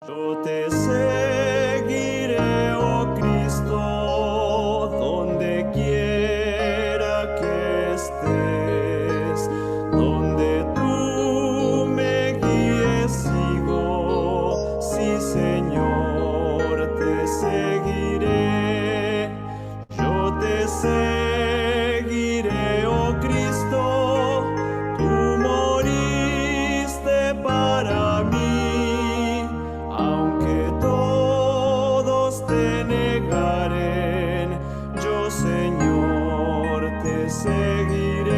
Yo te seguiré, oh Cristo, donde quiera que estés, donde tú me guíes, sigo, sí, Señor, te seguiré. Yo te seguiré, oh Cristo, tú moriste para mí. Aunque todos te negaren, yo, Señor, te seguiré.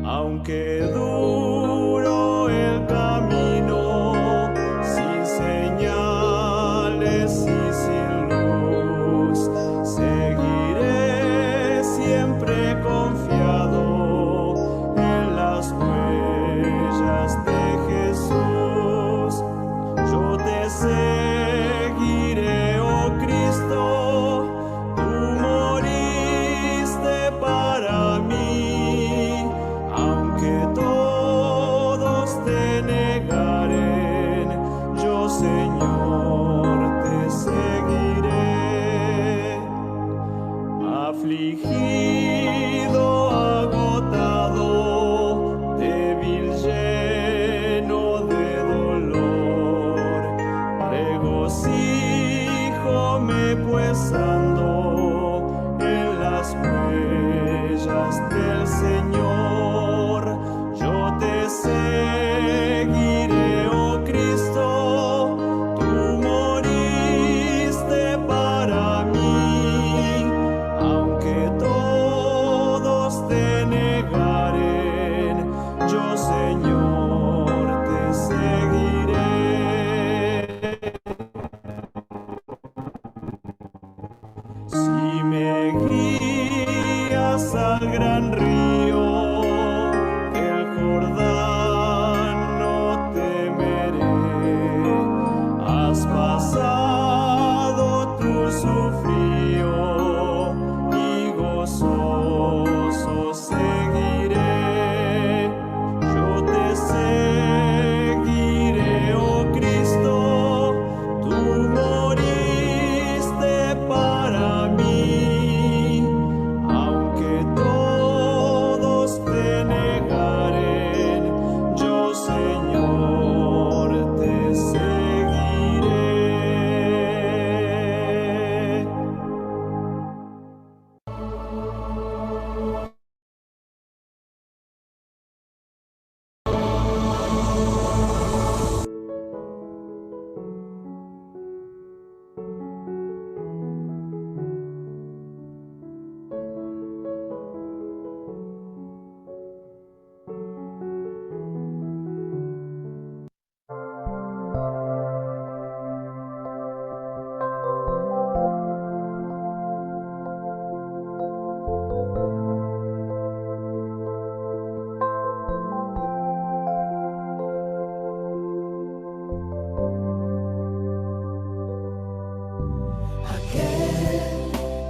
Aunque duro el camino, sin señales y sin luz, seguiré siempre confiado en las huellas de Jesús. Yo te seguiré, oh Cristo, tú moriste para mí. Aunque todos te negaren, yo, Señor, te seguiré. Afligido, agotado, débil, lleno de dolor, regocíjome pues ando en las huellas del Señor. Yo te seguiré, oh Cristo, tú moriste para mí. Aunque todos te negaren, yo, Señor, te seguiré. Si me guías al gran río, el Jordán, no temeré. Has pasado tú su frío y gozoso seguiré. Yo te seguiré, oh Cristo, tú moriste para mí. Aunque todos te negaren, yo, Señor, te seguiré.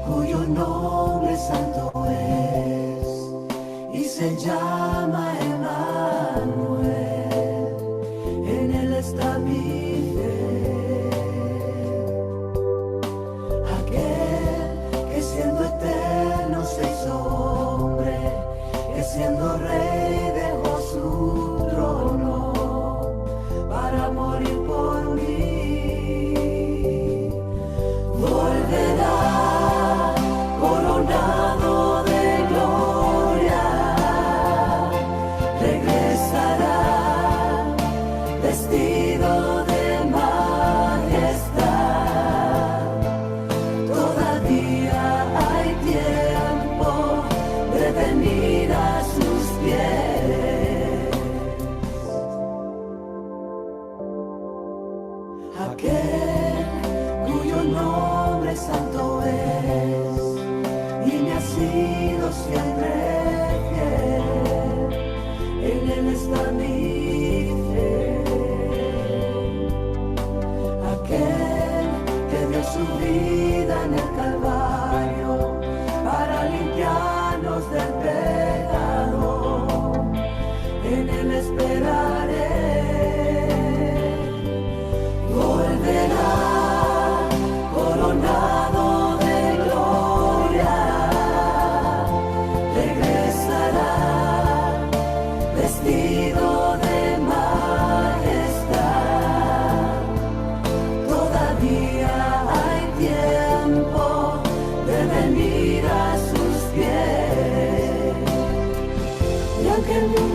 Cuyo nombre santo es y se llama Emmanuel, en él está mi fe. Aquel que siendo eterno se hizo hombre, que siendo rey dejó su trono para morir por mí. Volverá coronado de gloria,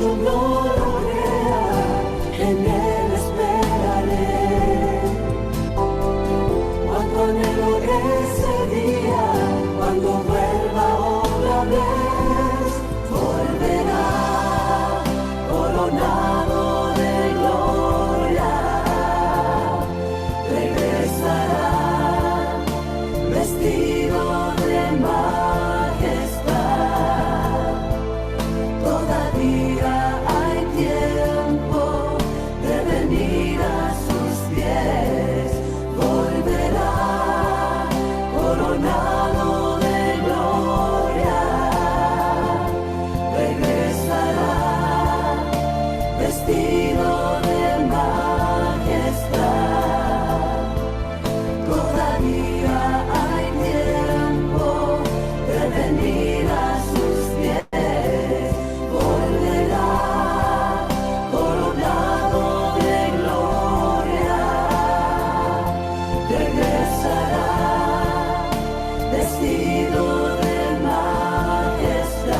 tu gloria, en Él esperaré. Cuánto anhelo ese día, cuando vuelva otra vez, volverá coronado de gloria, regresará vestido de majestad. Todavía hay tiempo de venir a sus pies, volverá coronado de gloria, regresará vestido de majestad. Todavía hay tiempo de venir a sus pies, volverá coronado de gloria, regresará vestido de majestad.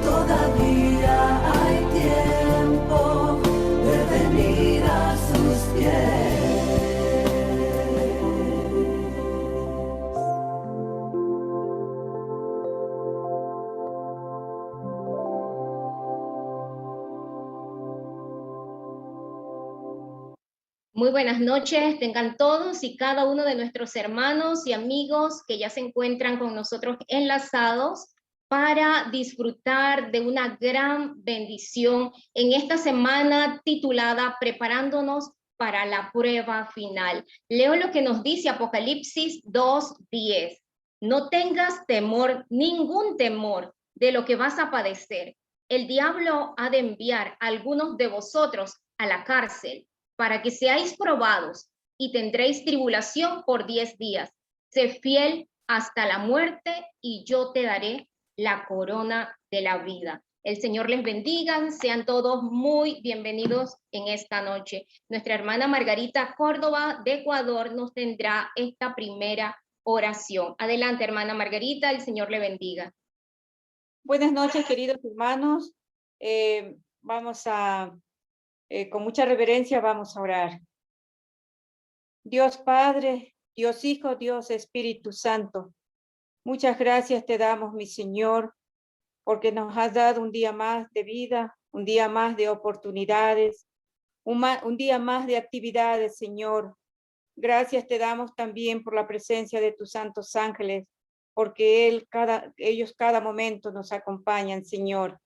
Todavía hay tiempo de venir a sus pies. Muy buenas noches, tengan todos y cada uno de nuestros hermanos y amigos que ya se encuentran con nosotros enlazados para disfrutar de una gran bendición en esta semana titulada Preparándonos para la prueba final. Leo lo que nos dice Apocalipsis 2:10. No tengas temor, ningún temor de lo que vas a padecer. El diablo ha de enviar a algunos de vosotros a la cárcel para que seáis probados y tendréis tribulación por 10 días. Sé fiel hasta la muerte y yo te daré la corona de la vida. El Señor les bendiga, sean todos muy bienvenidos en esta noche. Nuestra hermana Margarita Córdoba de Ecuador nos tendrá esta primera oración. Adelante, hermana Margarita, el Señor le bendiga. Buenas noches, queridos hermanos. Con mucha reverencia vamos a orar. Dios Padre, Dios Hijo, Dios Espíritu Santo, muchas gracias te damos, mi Señor, porque nos has dado un día más de vida, un día más de oportunidades, un día más de actividades, Señor. Gracias te damos también por la presencia de tus santos ángeles, porque ellos cada momento nos acompañan, Señor.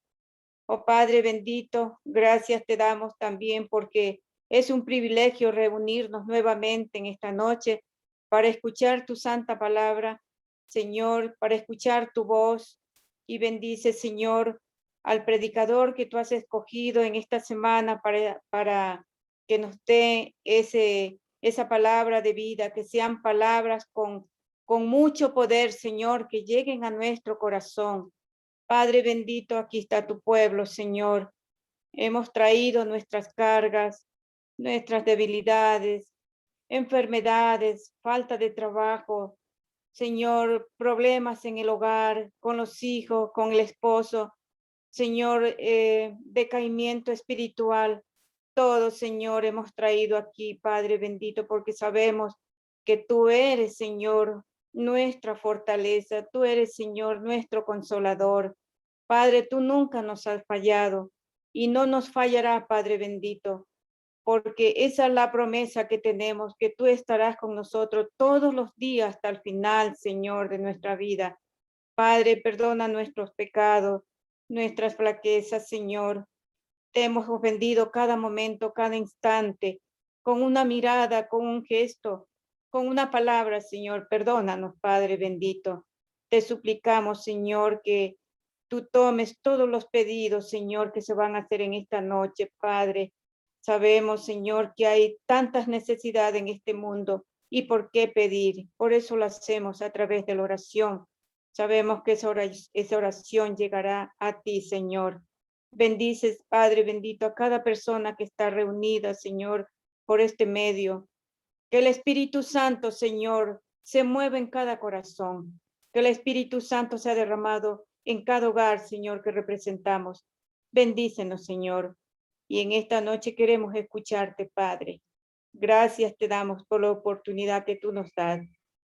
Oh Padre bendito, gracias te damos también porque es un privilegio reunirnos nuevamente en esta noche para escuchar tu santa palabra, Señor, para escuchar tu voz. Y bendice, Señor, al predicador que tú has escogido en esta semana para que nos dé esa palabra de vida, que sean palabras con mucho poder, Señor, que lleguen a nuestro corazón. Padre bendito, aquí está tu pueblo, Señor. Hemos traído nuestras cargas, nuestras debilidades, enfermedades, falta de trabajo, Señor, problemas en el hogar, con los hijos, con el esposo, Señor, decaimiento espiritual. Todo, Señor, hemos traído aquí, Padre bendito, porque sabemos que tú eres, Señor, nuestra fortaleza. Tú eres, Señor, nuestro consolador. Padre, tú nunca nos has fallado y no nos fallará, Padre bendito, porque esa es la promesa que tenemos, que tú estarás con nosotros todos los días hasta el final, Señor, de nuestra vida. Padre, perdona nuestros pecados, nuestras flaquezas, Señor. Te hemos ofendido cada momento, cada instante, con una mirada, con un gesto, con una palabra, Señor. Perdónanos, Padre bendito. Te suplicamos, Señor, que tú tomes todos los pedidos, Señor, que se van a hacer en esta noche, Padre. Sabemos, Señor, que hay tantas necesidades en este mundo y por qué pedir. Por eso lo hacemos a través de la oración. Sabemos que esa oración llegará a ti, Señor. Bendices, Padre bendito, a cada persona que está reunida, Señor, por este medio. Que el Espíritu Santo, Señor, se mueva en cada corazón. Que el Espíritu Santo sea derramado en cada hogar, Señor, que representamos. Bendícenos, Señor. Y en esta noche queremos escucharte, Padre. Gracias te damos por la oportunidad que tú nos das.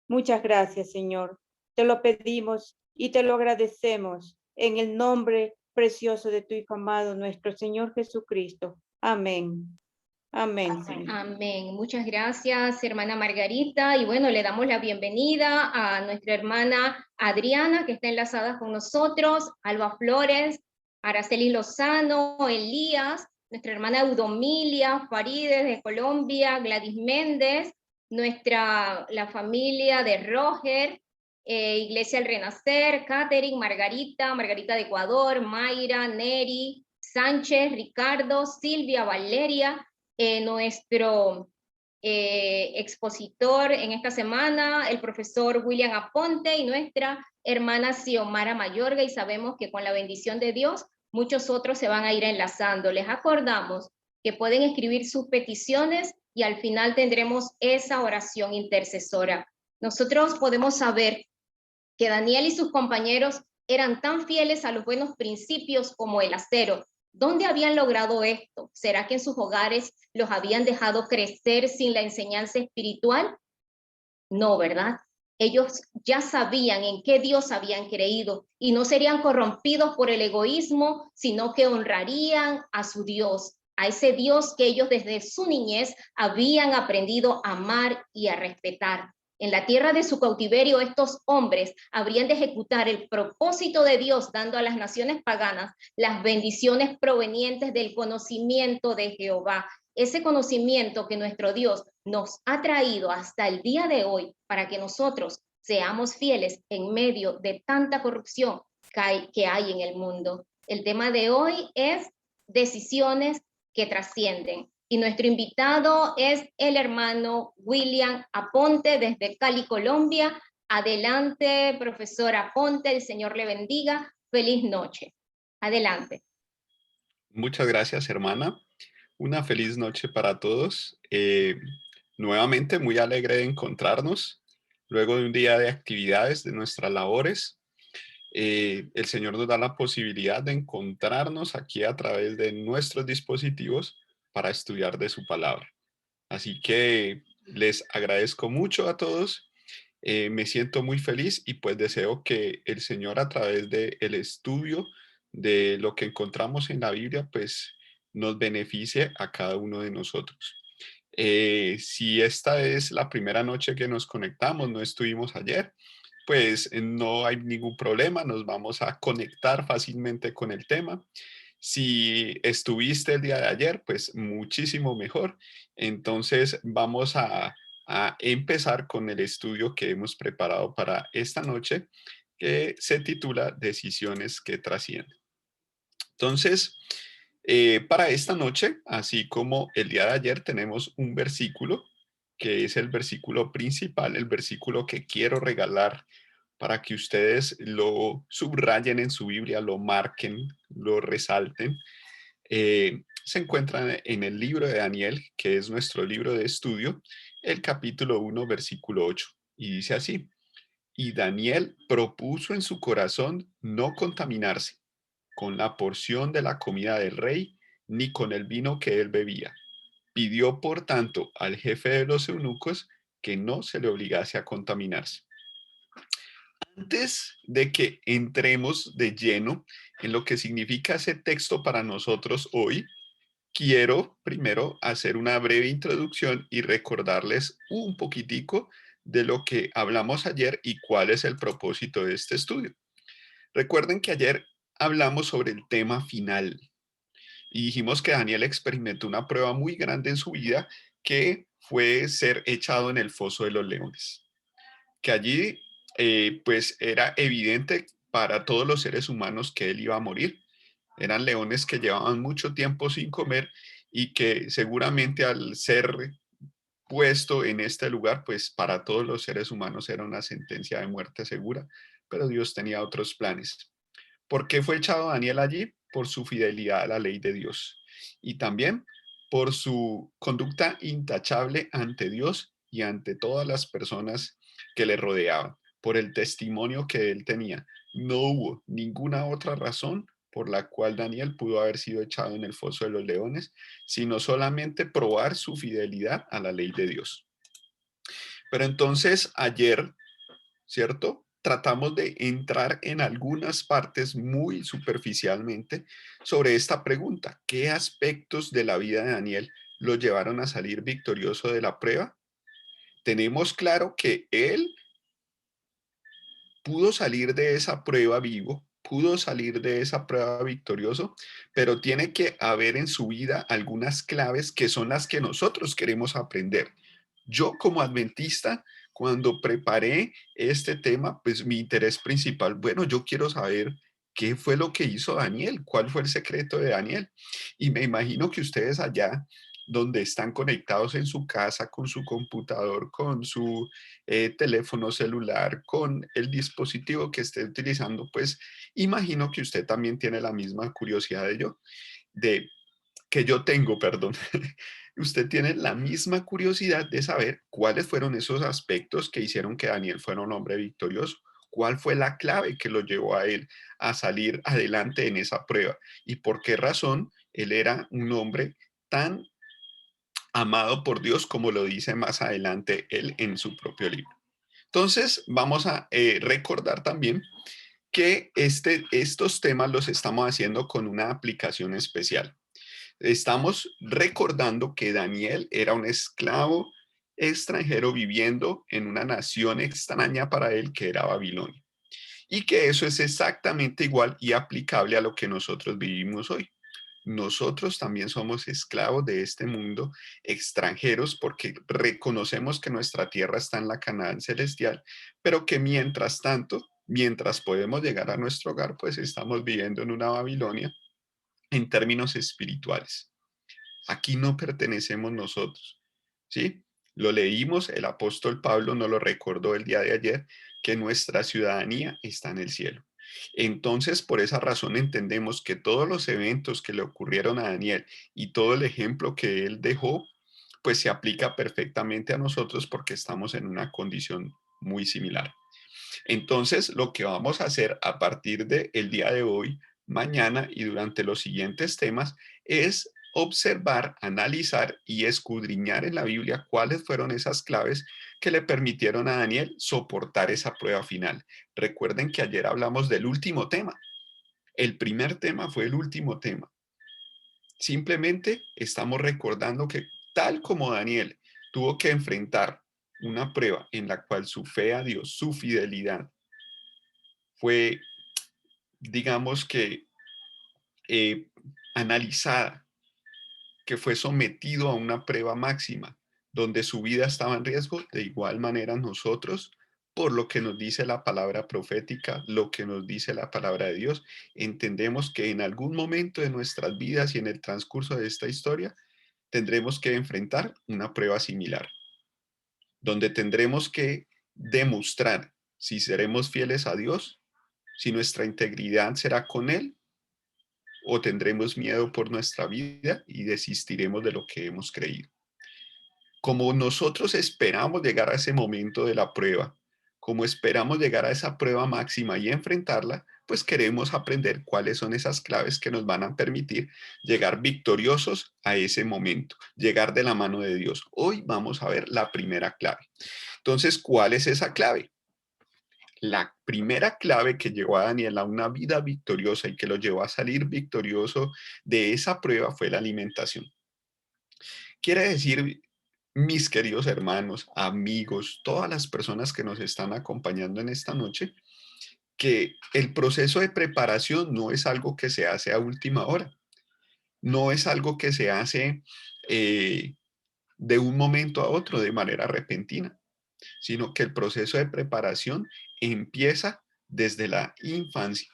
Muchas gracias, Señor. Te lo pedimos y te lo agradecemos en el nombre precioso de tu Hijo amado, nuestro Señor Jesucristo. Amén. Amén, Señor. Amén. Muchas gracias, hermana Margarita. Y bueno, le damos la bienvenida a nuestra hermana Adriana, que está enlazada con nosotros, Alba Flores, Araceli Lozano, Elías, nuestra hermana Eudomilia Farides de Colombia, Gladys Méndez, la familia de Roger, Iglesia al Renacer, Catherine, Margarita de Ecuador, Mayra, Neri, Sánchez, Ricardo, Silvia, Valeria, nuestro expositor en esta semana, el profesor William Aponte, y nuestra hermana Xiomara Mayorga, y sabemos que con la bendición de Dios, muchos otros se van a ir enlazando. Les acordamos que pueden escribir sus peticiones y al final tendremos esa oración intercesora. Nosotros podemos saber que Daniel y sus compañeros eran tan fieles a los buenos principios como el acero. ¿Dónde habían logrado esto? ¿Será que en sus hogares los habían dejado crecer sin la enseñanza espiritual? No, ¿verdad? Ellos ya sabían en qué Dios habían creído y no serían corrompidos por el egoísmo, sino que honrarían a su Dios, a ese Dios que ellos desde su niñez habían aprendido a amar y a respetar. En la tierra de su cautiverio, estos hombres habrían de ejecutar el propósito de Dios, dando a las naciones paganas las bendiciones provenientes del conocimiento de Jehová. Ese conocimiento que nuestro Dios nos ha traído hasta el día de hoy para que nosotros seamos fieles en medio de tanta corrupción que hay en el mundo. El tema de hoy es decisiones que trascienden. Y nuestro invitado es el hermano William Aponte desde Cali, Colombia. Adelante, profesor Aponte, el Señor le bendiga. Feliz noche. Adelante. Muchas gracias, hermana. Una feliz noche para todos. Nuevamente muy alegre de encontrarnos luego de un día de actividades de nuestras labores. El Señor nos da la posibilidad de encontrarnos aquí a través de nuestros dispositivos para estudiar de su palabra. Así que les agradezco mucho a todos. Me siento muy feliz y pues deseo que el Señor a través del estudio de lo que encontramos en la Biblia pues nos beneficie a cada uno de nosotros. Si esta es la primera noche que nos conectamos, no estuvimos ayer, pues no hay ningún problema, nos vamos a conectar fácilmente con el tema. Si estuviste el día de ayer, pues muchísimo mejor. Entonces vamos a empezar con el estudio que hemos preparado para esta noche, que se titula Decisiones que trascienden. Entonces, para esta noche, así como el día de ayer, tenemos un versículo que es el versículo principal, el versículo que quiero regalar para que ustedes lo subrayen en su Biblia, lo marquen, lo resalten. Se encuentra en el libro de Daniel, que es nuestro libro de estudio, el capítulo 1, versículo 8. Y dice así: y Daniel propuso en su corazón no contaminarse con la porción de la comida del rey, ni con el vino que él bebía. Pidió, por tanto, al jefe de los eunucos que no se le obligase a contaminarse. Antes de que entremos de lleno en lo que significa ese texto para nosotros hoy, quiero primero hacer una breve introducción y recordarles un poquitico de lo que hablamos ayer y cuál es el propósito de este estudio. Recuerden que ayer hablamos sobre el tema final y dijimos que Daniel experimentó una prueba muy grande en su vida, que fue ser echado en el foso de los leones. Que allí pues era evidente para todos los seres humanos que él iba a morir. Eran leones que llevaban mucho tiempo sin comer y que seguramente al ser puesto en este lugar, pues para todos los seres humanos era una sentencia de muerte segura, pero Dios tenía otros planes. ¿Por qué fue echado Daniel allí? Por su fidelidad a la ley de Dios y también por su conducta intachable ante Dios y ante todas las personas que le rodeaban. por el testimonio que él tenía. No hubo ninguna otra razón por la cual Daniel pudo haber sido echado en el foso de los leones, sino solamente probar su fidelidad a la ley de Dios. Pero entonces ayer, ¿cierto? Tratamos de entrar en algunas partes muy superficialmente sobre esta pregunta. ¿Qué aspectos de la vida de Daniel lo llevaron a salir victorioso de la prueba? Tenemos claro que él pudo salir de esa prueba vivo, pudo salir de esa prueba victorioso, pero tiene que haber en su vida algunas claves que son las que nosotros queremos aprender. Yo como adventista, cuando preparé este tema, pues mi interés principal, bueno, yo quiero saber qué fue lo que hizo Daniel, cuál fue el secreto de Daniel. Y me imagino que ustedes allá, donde están conectados en su casa, con su computador, con su teléfono celular, con el dispositivo que esté utilizando, pues imagino que usted también tiene la misma curiosidad de que yo tengo, perdón. Usted tiene la misma curiosidad de saber cuáles fueron esos aspectos que hicieron que Daniel fuera un hombre victorioso. ¿Cuál fue la clave que lo llevó a él a salir adelante en esa prueba? ¿Y por qué razón él era un hombre tan amado por Dios como lo dice más adelante él en su propio libro? Entonces, vamos a recordar también que estos temas los estamos haciendo con una aplicación especial. Estamos recordando que Daniel era un esclavo extranjero viviendo en una nación extraña para él que era Babilonia. Y que eso es exactamente igual y aplicable a lo que nosotros vivimos hoy. Nosotros también somos esclavos de este mundo, extranjeros, porque reconocemos que nuestra tierra está en la Canaán celestial, pero que mientras tanto, mientras podemos llegar a nuestro hogar, pues estamos viviendo en una Babilonia en términos espirituales. Aquí no pertenecemos nosotros, ¿sí? Lo leímos, el apóstol Pablo nos lo recordó el día de ayer, que nuestra ciudadanía está en el cielo. Entonces, por esa razón entendemos que todos los eventos que le ocurrieron a Daniel y todo el ejemplo que él dejó, pues se aplica perfectamente a nosotros porque estamos en una condición muy similar. Entonces, lo que vamos a hacer a partir del día de hoy, mañana y durante los siguientes temas es observar, analizar y escudriñar en la Biblia cuáles fueron esas claves que le permitieron a Daniel soportar esa prueba final. Recuerden que ayer hablamos del último tema. El primer tema fue el último tema. Simplemente estamos recordando que tal como Daniel tuvo que enfrentar una prueba en la cual su fe a Dios, su fidelidad, fue, digamos que, eh, analizada, que fue sometido a una prueba máxima, donde su vida estaba en riesgo, de igual manera nosotros, por lo que nos dice la palabra profética, lo que nos dice la palabra de Dios, entendemos que en algún momento de nuestras vidas y en el transcurso de esta historia, tendremos que enfrentar una prueba similar, donde tendremos que demostrar si seremos fieles a Dios, si nuestra integridad será con Él o tendremos miedo por nuestra vida y desistiremos de lo que hemos creído. Como nosotros esperamos llegar a ese momento de la prueba, como esperamos llegar a esa prueba máxima y enfrentarla, pues queremos aprender cuáles son esas claves que nos van a permitir llegar victoriosos a ese momento, llegar de la mano de Dios. Hoy vamos a ver la primera clave. Entonces, ¿cuál es esa clave? La primera clave que llevó a Daniel a una vida victoriosa y que lo llevó a salir victorioso de esa prueba fue la alimentación. Quiere decir, mis queridos hermanos, amigos, todas las personas que nos están acompañando en esta noche, que el proceso de preparación no es algo que se hace a última hora, no es algo que se hace de un momento a otro de manera repentina, sino que el proceso de preparación empieza desde la infancia.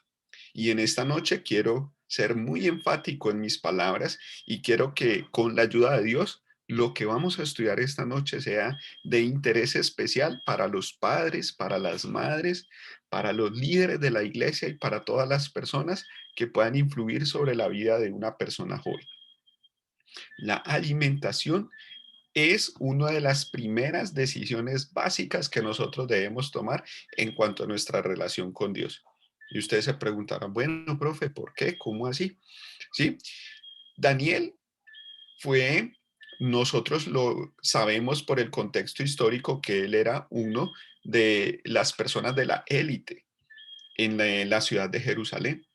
Y en esta noche quiero ser muy enfático en mis palabras y quiero que con la ayuda de Dios, lo que vamos a estudiar esta noche sea de interés especial para los padres, para las madres, para los líderes de la iglesia y para todas las personas que puedan influir sobre la vida de una persona joven. La alimentación es una de las primeras decisiones básicas que nosotros debemos tomar en cuanto a nuestra relación con Dios. Y ustedes se preguntarán, bueno, profe, ¿por qué? ¿Cómo así? ¿Sí? Daniel fue, nosotros lo sabemos por el contexto histórico que él era uno de las personas de la élite en la ciudad de Jerusalén,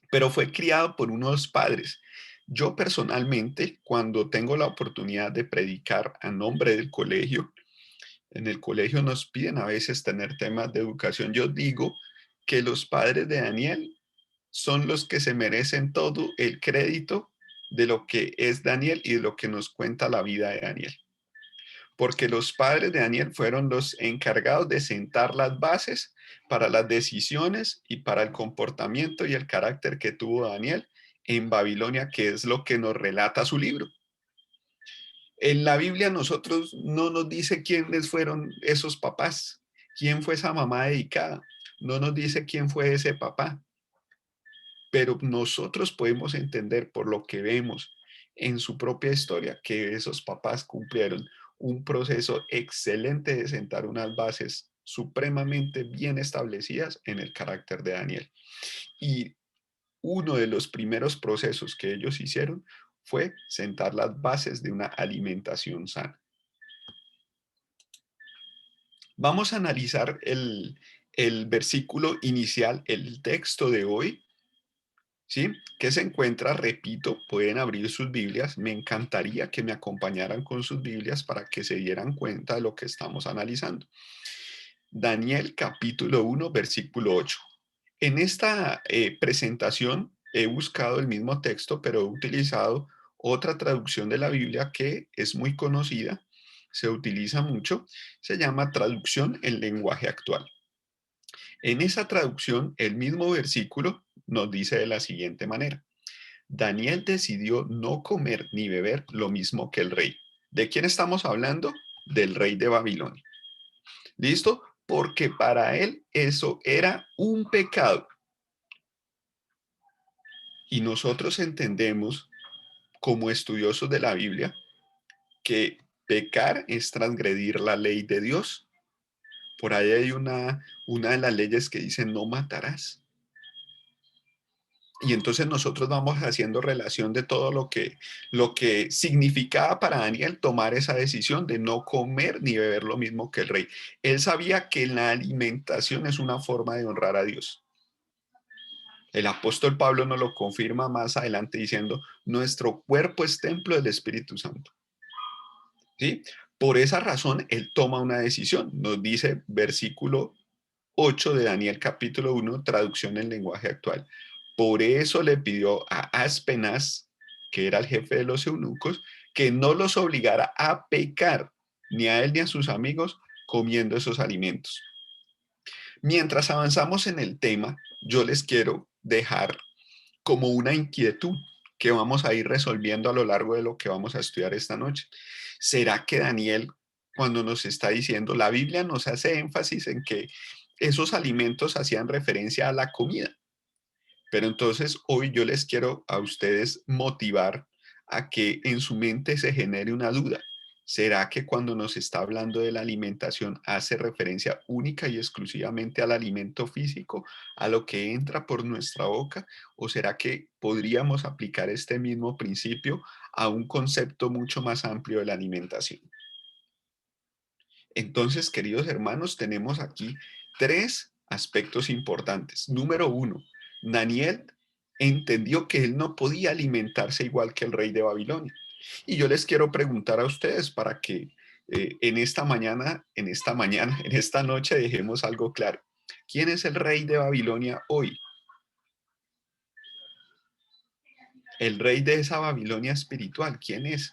pero fue criado por unos padres. Yo personalmente, cuando tengo la oportunidad de predicar a nombre del colegio, en el colegio nos piden a veces tener temas de educación. Yo digo que los padres de Daniel son los que se merecen todo el crédito de lo que es Daniel y de lo que nos cuenta la vida de Daniel. Porque los padres de Daniel fueron los encargados de sentar las bases para las decisiones y para el comportamiento y el carácter que tuvo Daniel en Babilonia, que es lo que nos relata su libro. En la Biblia nosotros no nos dice quiénes fueron esos papás, quién fue esa mamá dedicada, no nos dice quién fue ese papá, pero nosotros podemos entender por lo que vemos en su propia historia que esos papás cumplieron un proceso excelente de sentar unas bases supremamente bien establecidas en el carácter de Daniel. Y uno de los primeros procesos que ellos hicieron fue sentar las bases de una alimentación sana. Vamos a analizar el versículo inicial, el texto de hoy, ¿sí? Que se encuentra, repito, pueden abrir sus Biblias. Me encantaría que me acompañaran con sus Biblias para que se dieran cuenta de lo que estamos analizando. Daniel capítulo 1, versículo 8. En esta presentación he buscado el mismo texto, pero he utilizado otra traducción de la Biblia que es muy conocida, se utiliza mucho, se llama traducción en lenguaje actual. En esa traducción, el mismo versículo nos dice de la siguiente manera: Daniel decidió no comer ni beber lo mismo que el rey. ¿De quién estamos hablando? Del rey de Babilonia. ¿Listo? Porque para él eso era un pecado. Y nosotros entendemos, como estudiosos de la Biblia, que pecar es transgredir la ley de Dios. Por ahí hay una de las leyes que dice no matarás. Y entonces nosotros vamos haciendo relación de todo lo que significaba para Daniel tomar esa decisión de no comer ni beber lo mismo que el rey. Él sabía que la alimentación es una forma de honrar a Dios. El apóstol Pablo nos lo confirma más adelante diciendo, nuestro cuerpo es templo del Espíritu Santo. ¿Sí? Por esa razón, él toma una decisión. Nos dice versículo 8 de Daniel capítulo 1, traducción en lenguaje actual. Por eso le pidió a Aspenaz, que era el jefe de los eunucos, que no los obligara a pecar, ni a él ni a sus amigos, comiendo esos alimentos. Mientras avanzamos en el tema, yo les quiero dejar como una inquietud que vamos a ir resolviendo a lo largo de lo que vamos a estudiar esta noche. ¿Será que Daniel, cuando nos está diciendo, la Biblia nos hace énfasis en que esos alimentos hacían referencia a la comida? Pero entonces hoy yo les quiero a ustedes motivar a que en su mente se genere una duda. ¿Será que cuando nos está hablando de la alimentación hace referencia única y exclusivamente al alimento físico, a lo que entra por nuestra boca? ¿O será que podríamos aplicar este mismo principio a un concepto mucho más amplio de la alimentación? Entonces, queridos hermanos, tenemos aquí tres aspectos importantes. Número uno, Daniel entendió que él no podía alimentarse igual que el rey de Babilonia. Y yo les quiero preguntar a ustedes para que en esta noche dejemos algo claro. ¿Quién es el rey de Babilonia hoy? El rey de esa Babilonia espiritual, ¿quién es?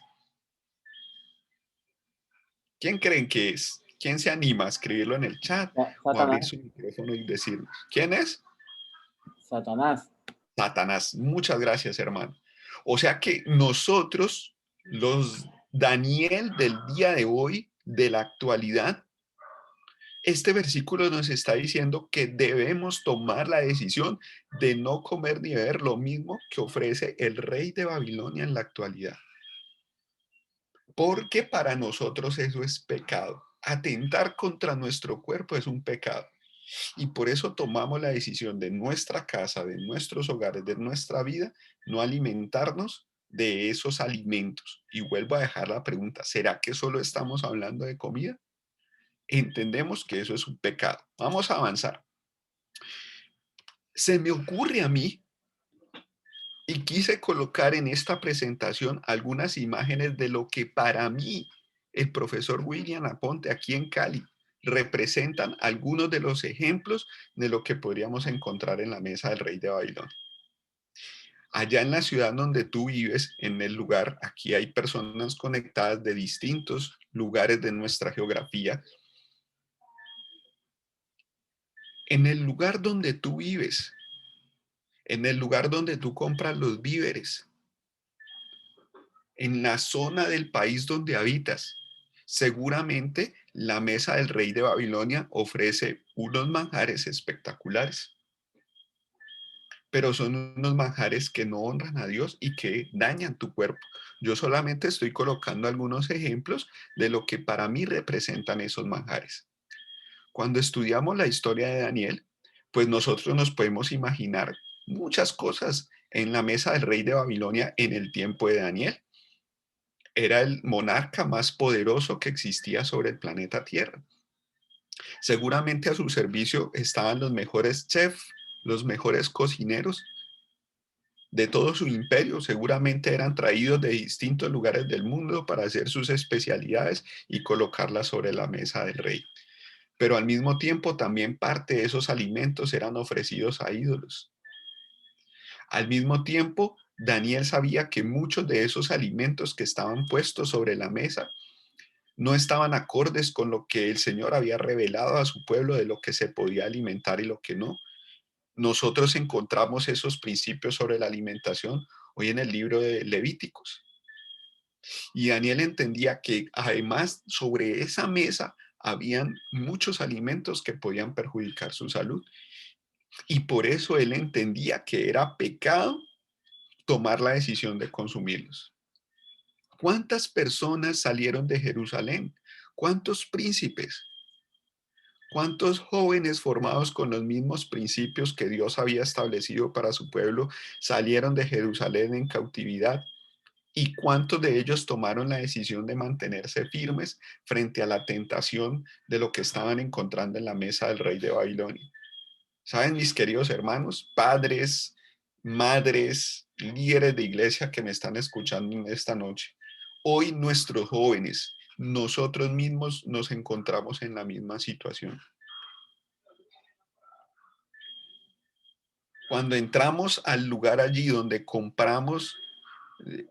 ¿Quién creen que es? ¿Quién se anima a escribirlo en el chat o abrir Satanás. su micrófono y decirnos? ¿Quién es? Satanás. Satanás. Muchas gracias, hermano. O sea que nosotros, los Daniel del día de hoy, de la actualidad, este versículo nos está diciendo que debemos tomar la decisión de no comer ni beber lo mismo que ofrece el rey de Babilonia en la actualidad. porque para nosotros eso es pecado. Atentar contra nuestro cuerpo es un pecado. Y por eso tomamos la decisión de nuestra casa, de nuestros hogares, de nuestra vida, no alimentarnos de esos alimentos. Y vuelvo a dejar la pregunta, ¿será que solo estamos hablando de comida? Entendemos que eso es un pecado. Vamos a avanzar. Se me ocurre a mí, y quise colocar en esta presentación algunas imágenes de lo que para mí el profesor William Aponte aquí en Cali representan algunos de los ejemplos de lo que podríamos encontrar en la mesa del rey de Babilonia. Allá en la ciudad donde tú vives, en el lugar, aquí hay personas conectadas de distintos lugares de nuestra geografía. En el lugar donde tú vives, en el lugar donde tú compras los víveres, en la zona del país donde habitas, seguramente la mesa del rey de Babilonia ofrece unos manjares espectaculares, pero son unos manjares que no honran a Dios y que dañan tu cuerpo. Yo solamente estoy colocando algunos ejemplos de lo que para mí representan esos manjares. Cuando estudiamos la historia de Daniel, pues nosotros nos podemos imaginar muchas cosas en la mesa del rey de Babilonia en el tiempo de Daniel. Era el monarca más poderoso que existía sobre el planeta Tierra. Seguramente a su servicio estaban los mejores chefs, los mejores cocineros de todo su imperio. Seguramente eran traídos de distintos lugares del mundo para hacer sus especialidades y colocarlas sobre la mesa del rey. Pero al mismo tiempo también parte de esos alimentos eran ofrecidos a ídolos. Al mismo tiempo, Daniel sabía que muchos de esos alimentos que estaban puestos sobre la mesa no estaban acordes con lo que el Señor había revelado a su pueblo de lo que se podía alimentar y lo que no. Nosotros encontramos esos principios sobre la alimentación hoy en el libro de Levíticos. Y Daniel entendía que además sobre esa mesa habían muchos alimentos que podían perjudicar su salud. Y por eso él entendía que era pecado tomar la decisión de consumirlos. ¿Cuántas personas salieron de Jerusalén? ¿Cuántos príncipes? ¿Cuántos jóvenes formados con los mismos principios que Dios había establecido para su pueblo salieron de Jerusalén en cautividad? ¿Y cuántos de ellos tomaron la decisión de mantenerse firmes frente a la tentación de lo que estaban encontrando en la mesa del rey de Babilonia? ¿Saben, mis queridos hermanos, padres, madres, líderes de iglesia que me están escuchando en esta noche? Hoy nuestros jóvenes, nosotros mismos nos encontramos en la misma situación. Cuando entramos al lugar allí donde compramos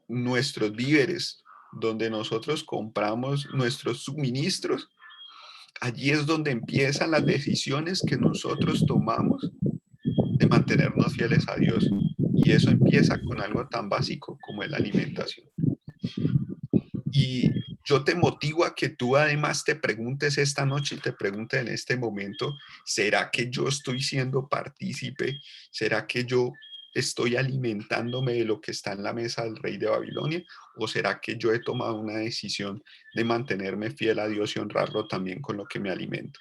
nuestros víveres, donde nosotros compramos nuestros suministros, allí es donde empiezan las decisiones que nosotros tomamos de mantenernos fieles a Dios. Y eso empieza con algo tan básico como la alimentación. Y yo te motivo a que tú además te preguntes esta noche y te preguntes en este momento, ¿será que yo estoy siendo partícipe? ¿Será que yo estoy alimentándome de lo que está en la mesa del rey de Babilonia? ¿O será que yo he tomado una decisión de mantenerme fiel a Dios y honrarlo también con lo que me alimento?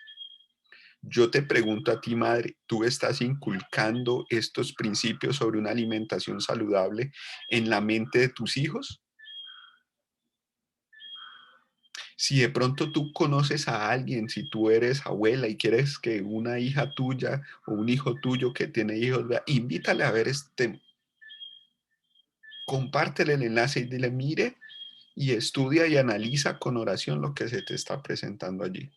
Yo te pregunto a ti, madre, ¿tú estás inculcando estos principios sobre una alimentación saludable en la mente de tus hijos? Si de pronto tú conoces a alguien, si tú eres abuela y quieres que una hija tuya o un hijo tuyo que tiene hijos, vea, invítale a ver compártele el enlace y dile, mire, y estudia y analiza con oración lo que se te está presentando allí.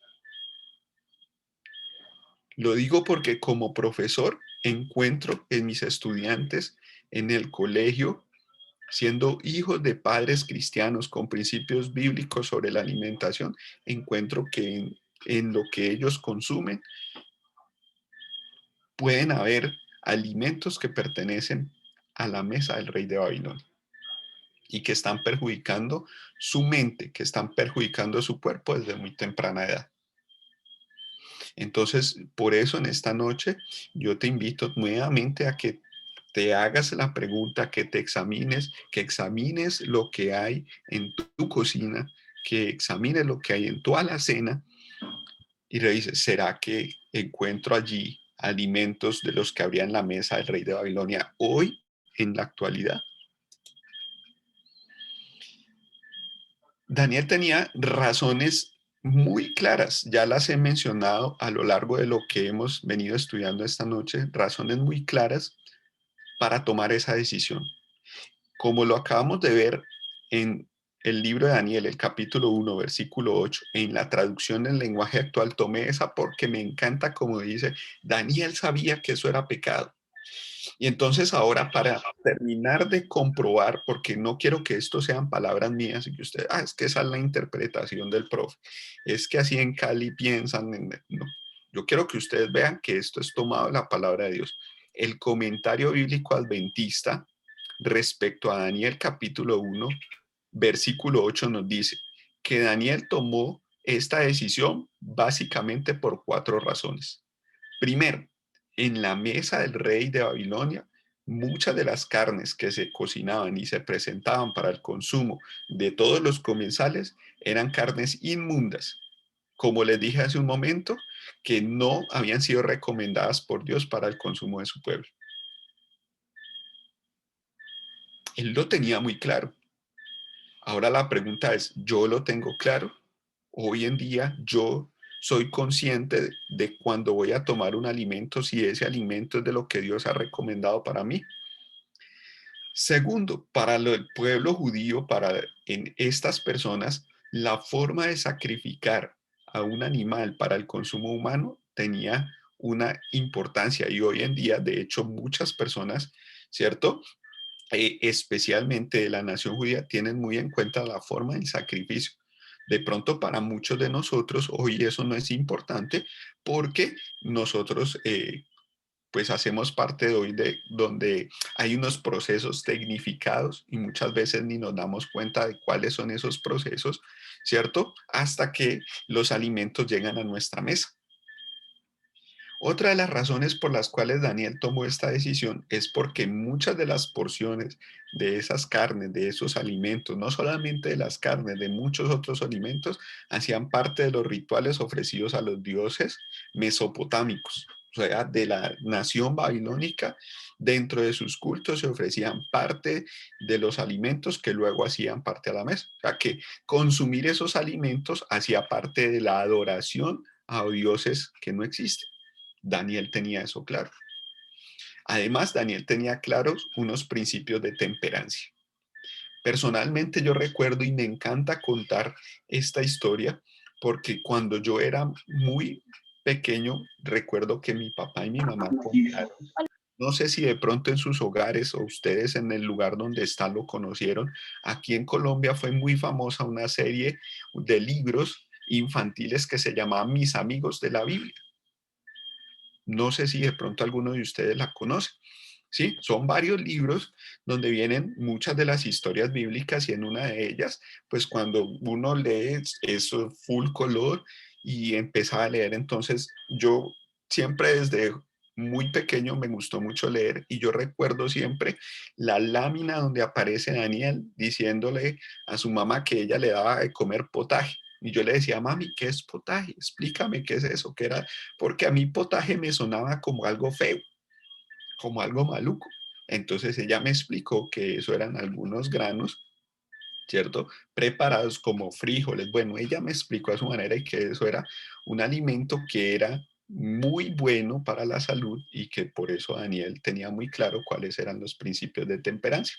Lo digo porque como profesor encuentro en mis estudiantes en el colegio, siendo hijos de padres cristianos con principios bíblicos sobre la alimentación, encuentro que en lo que ellos consumen pueden haber alimentos que pertenecen a la mesa del rey de Babilonia y que están perjudicando su mente, que están perjudicando su cuerpo desde muy temprana edad. Entonces, por eso en esta noche yo te invito nuevamente a que te hagas la pregunta, que te examines, que examines lo que hay en tu cocina, que examines lo que hay en tu alacena y revises, ¿será que encuentro allí alimentos de los que habría en la mesa del rey de Babilonia hoy, en la actualidad? Daniel tenía razones muy claras, ya las he mencionado a lo largo de lo que hemos venido estudiando esta noche, razones muy claras para tomar esa decisión. Como lo acabamos de ver en el libro de Daniel, el capítulo 1, versículo 8, en la traducción en lenguaje actual, tomé esa porque me encanta como dice, Daniel sabía que eso era pecado. Y entonces ahora para terminar de comprobar, porque no quiero que esto sean palabras mías y que usted, es que esa es la interpretación del profe, es que así en Cali piensan, no, yo quiero que ustedes vean que esto es tomado de la palabra de Dios. El comentario bíblico adventista respecto a Daniel capítulo 1, versículo 8 nos dice que Daniel tomó esta decisión básicamente por 4 razones. Primero, en la mesa del rey de Babilonia, muchas de las carnes que se cocinaban y se presentaban para el consumo de todos los comensales eran carnes inmundas, como les dije hace un momento, que no habían sido recomendadas por Dios para el consumo de su pueblo. Él lo tenía muy claro. Ahora la pregunta es, ¿yo lo tengo claro? Hoy en día yo soy consciente de cuando voy a tomar un alimento, si ese alimento es de lo que Dios ha recomendado para mí. Segundo, para el pueblo judío, en estas personas, la forma de sacrificar a un animal para el consumo humano tenía una importancia y hoy en día, de hecho, muchas personas, ¿cierto? Especialmente de la nación judía, tienen muy en cuenta la forma del sacrificio. De pronto para muchos de nosotros hoy eso no es importante porque nosotros pues hacemos parte de hoy de donde hay unos procesos tecnificados y muchas veces ni nos damos cuenta de cuáles son esos procesos, ¿cierto? Hasta que los alimentos llegan a nuestra mesa. Otra de las razones por las cuales Daniel tomó esta decisión es porque muchas de las porciones de esas carnes, de esos alimentos, no solamente de las carnes, de muchos otros alimentos, hacían parte de los rituales ofrecidos a los dioses mesopotámicos, o sea, de la nación babilónica. Dentro de sus cultos se ofrecían parte de los alimentos que luego hacían parte a la mesa. O sea, que consumir esos alimentos hacía parte de la adoración a dioses que no existen. Daniel tenía eso claro. Además, Daniel tenía claros unos principios de temperancia. Personalmente yo recuerdo y me encanta contar esta historia porque cuando yo era muy pequeño, recuerdo que mi papá y mi mamá compraron, no sé si de pronto en sus hogares o ustedes en el lugar donde están lo conocieron, aquí en Colombia fue muy famosa una serie de libros infantiles que se llamaba Mis Amigos de la Biblia. No sé si de pronto alguno de ustedes la conoce. ¿Sí? Son varios libros donde vienen muchas de las historias bíblicas y en una de ellas, pues cuando uno lee eso full color y empezaba a leer, entonces yo siempre desde muy pequeño me gustó mucho leer y yo recuerdo siempre la lámina donde aparece Daniel diciéndole a su mamá que ella le daba de comer potaje. Y yo le decía, mami, ¿qué es potaje? Explícame qué es eso, qué era, porque a mí potaje me sonaba como algo feo, como algo maluco. Entonces ella me explicó que eso eran algunos granos, ¿cierto? Preparados como frijoles. Bueno, ella me explicó a su manera y que eso era un alimento que era muy bueno para la salud y que por eso Daniel tenía muy claro cuáles eran los principios de temperancia.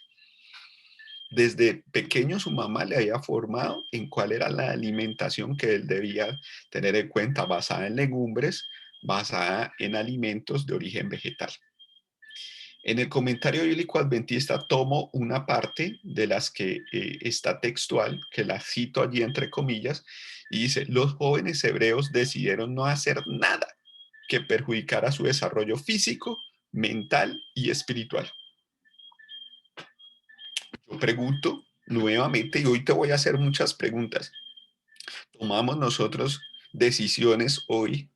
Desde pequeño su mamá le había formado en cuál era la alimentación que él debía tener en cuenta, basada en legumbres, basada en alimentos de origen vegetal. En el comentario bíblico adventista tomo una parte de las que está textual, que la cito allí entre comillas, y dice, los jóvenes hebreos decidieron no hacer nada que perjudicara su desarrollo físico, mental y espiritual. Yo pregunto nuevamente, y hoy te voy a hacer muchas preguntas. ¿Tomamos nosotros decisiones hoy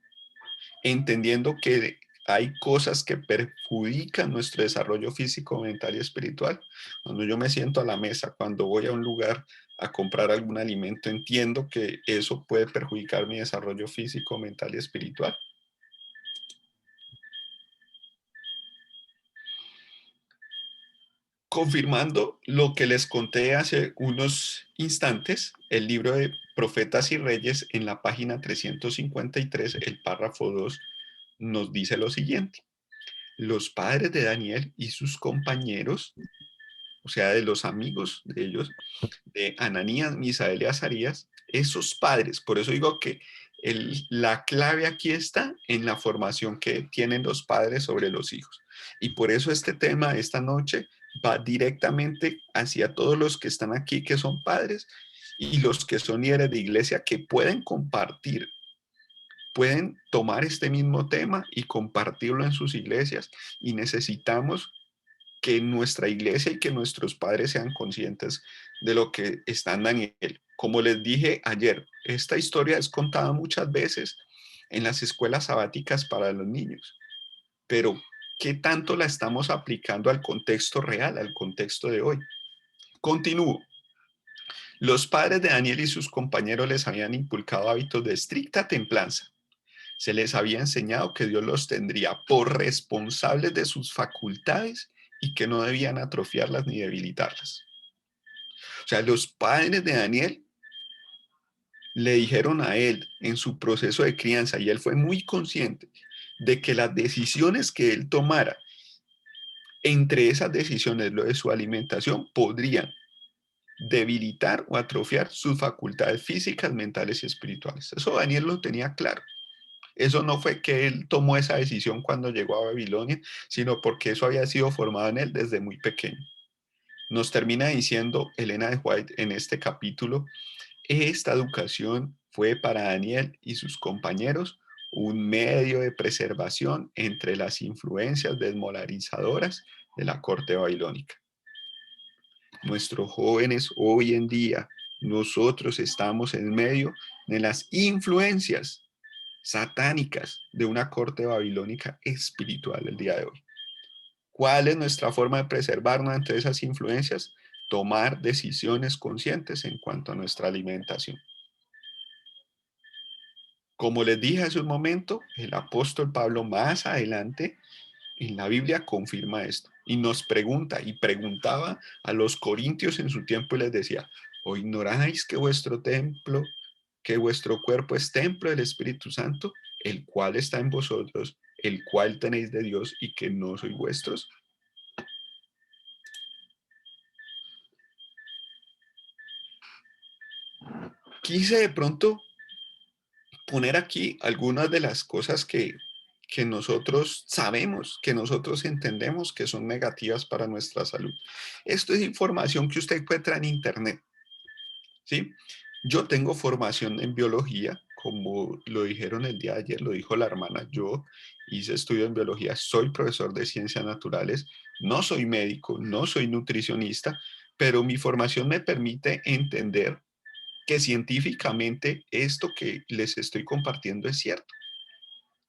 entendiendo que hay cosas que perjudican nuestro desarrollo físico, mental y espiritual. Cuando yo me siento a la mesa, cuando voy a un lugar a comprar algún alimento, entiendo que eso puede perjudicar mi desarrollo físico, mental y espiritual. Confirmando lo que les conté hace unos instantes, el libro de Profetas y Reyes, en la página 353, el párrafo 2, nos dice lo siguiente: los padres de Daniel y sus compañeros, o sea, de los amigos de ellos, de Ananías, Misael y Azarías, esos padres, por eso digo que la clave aquí está en la formación que tienen los padres sobre los hijos. Y por eso este tema esta noche va directamente hacia todos los que están aquí, que son padres, y los que son líderes de iglesia, que pueden compartir, pueden tomar este mismo tema y compartirlo en sus iglesias. Y necesitamos que nuestra iglesia y que nuestros padres sean conscientes de lo que está en Daniel. Como les dije ayer, esta historia es contada muchas veces en las escuelas sabáticas para los niños, pero ¿qué tanto la estamos aplicando al contexto real, al contexto de hoy? Continúo. Los padres de Daniel y sus compañeros les habían inculcado hábitos de estricta templanza. Se les había enseñado que Dios los tendría por responsables de sus facultades y que no debían atrofiarlas ni debilitarlas. O sea, los padres de Daniel le dijeron a él en su proceso de crianza, y él fue muy consciente de que las decisiones que él tomara, entre esas decisiones, lo de su alimentación, podrían debilitar o atrofiar sus facultades físicas, mentales y espirituales. Eso Daniel lo tenía claro. Eso no fue que él tomó esa decisión cuando llegó a Babilonia, sino porque eso había sido formado en él desde muy pequeño. Nos termina diciendo Elena de White en este capítulo: esta educación fue para Daniel y sus compañeros un medio de preservación entre las influencias desmoralizadoras de la corte babilónica. Nuestros jóvenes hoy en día, nosotros estamos en medio de las influencias satánicas de una corte babilónica espiritual el día de hoy. ¿Cuál es nuestra forma de preservarnos ante esas influencias? Tomar decisiones conscientes en cuanto a nuestra alimentación. Como les dije hace un momento, el apóstol Pablo más adelante en la Biblia confirma esto y nos pregunta y preguntaba a los corintios en su tiempo y les decía: ¿o ignoráis que vuestro templo, que vuestro cuerpo es templo del Espíritu Santo, el cual está en vosotros, el cual tenéis de Dios y que no sois vuestros? Quise de pronto poner aquí algunas de las cosas que nosotros sabemos, que nosotros entendemos que son negativas para nuestra salud. Esto es información que usted encuentra en internet, ¿sí? Yo tengo formación en biología, como lo dijeron el día de ayer, lo dijo la hermana. Yo hice estudio en biología, soy profesor de ciencias naturales, no soy médico, no soy nutricionista, pero mi formación me permite entender que científicamente esto que les estoy compartiendo es cierto,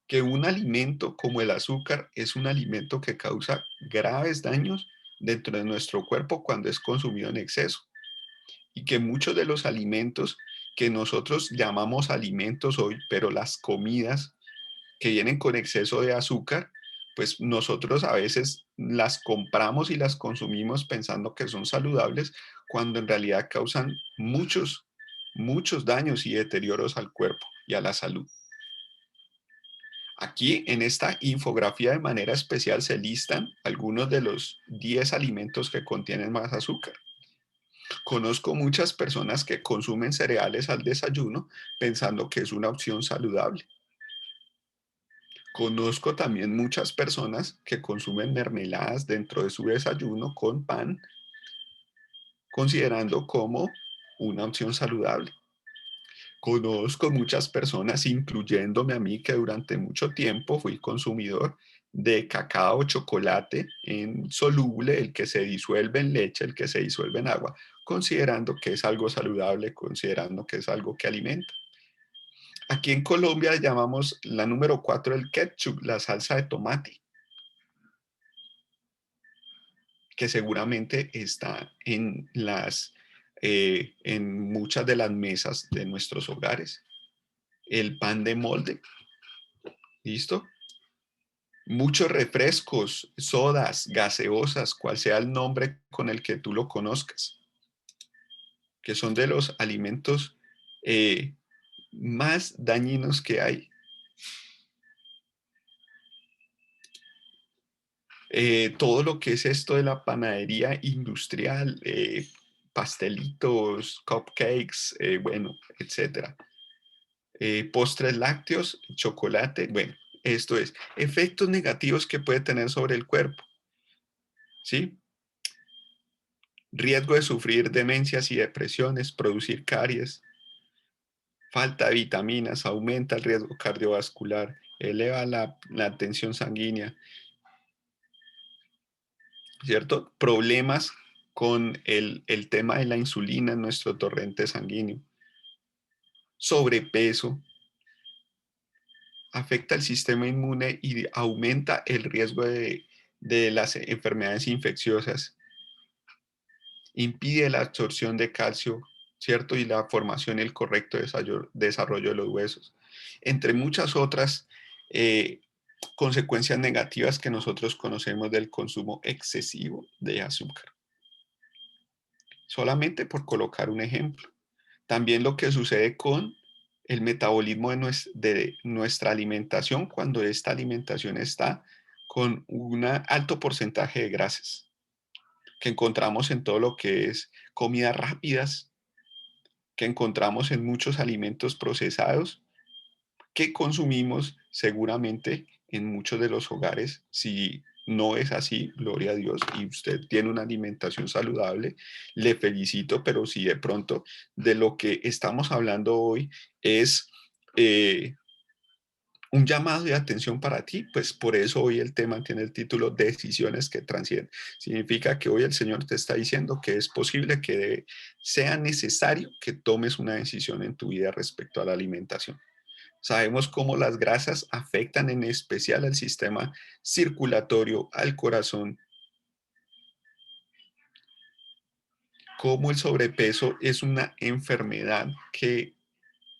que un alimento como el azúcar es un alimento que causa graves daños dentro de nuestro cuerpo cuando es consumido en exceso, y que muchos de los alimentos que nosotros llamamos alimentos hoy, pero las comidas que vienen con exceso de azúcar, pues nosotros a veces las compramos y las consumimos pensando que son saludables, cuando en realidad causan muchos daños y deterioros al cuerpo y a la salud. Aquí en esta infografía de manera especial se listan algunos de los 10 alimentos que contienen más azúcar. Conozco muchas personas que consumen cereales al desayuno pensando que es una opción saludable. Conozco también muchas personas que consumen mermeladas dentro de su desayuno con pan, considerando como una opción saludable. Conozco muchas personas, incluyéndome a mí, que durante mucho tiempo fui consumidor de cacao, chocolate en soluble, el que se disuelve en leche, el que se disuelve en agua, considerando que es algo saludable, considerando que es algo que alimenta. Aquí en Colombia le llamamos la número 4 el ketchup, la salsa de tomate, que seguramente está en muchas de las mesas de nuestros hogares. El pan de molde, ¿listo? Muchos refrescos, sodas, gaseosas, cual sea el nombre con el que tú lo conozcas, que son de los alimentos más dañinos que hay. Todo lo que es esto de la panadería industrial, pastelitos, cupcakes, bueno, etcétera. Postres lácteos, chocolate, bueno, esto es efectos negativos que puede tener sobre el cuerpo, ¿sí? Riesgo de sufrir demencias y depresiones, producir caries, falta de vitaminas, aumenta el riesgo cardiovascular, eleva la tensión sanguínea, ¿cierto? Problemas con el tema de la insulina en nuestro torrente sanguíneo, sobrepeso, afecta el sistema inmune y aumenta el riesgo de las enfermedades infecciosas, impide la absorción de calcio, ¿cierto? Y la formación y el correcto desarrollo de los huesos, entre muchas otras consecuencias negativas que nosotros conocemos del consumo excesivo de azúcar. Solamente por colocar un ejemplo. También lo que sucede con el metabolismo de nuestra alimentación cuando esta alimentación está con un alto porcentaje de grasas que encontramos en todo lo que es comidas rápidas, que encontramos en muchos alimentos procesados que consumimos seguramente en muchos de los hogares. Si no es así, gloria a Dios, y usted tiene una alimentación saludable, le felicito, pero si de pronto de lo que estamos hablando hoy es un llamado de atención para ti, pues por eso hoy el tema tiene el título Decisiones que trascienden. Significa que hoy el Señor te está diciendo que es posible que sea necesario que tomes una decisión en tu vida respecto a la alimentación. Sabemos cómo las grasas afectan en especial al sistema circulatorio, al corazón, cómo el sobrepeso es una enfermedad que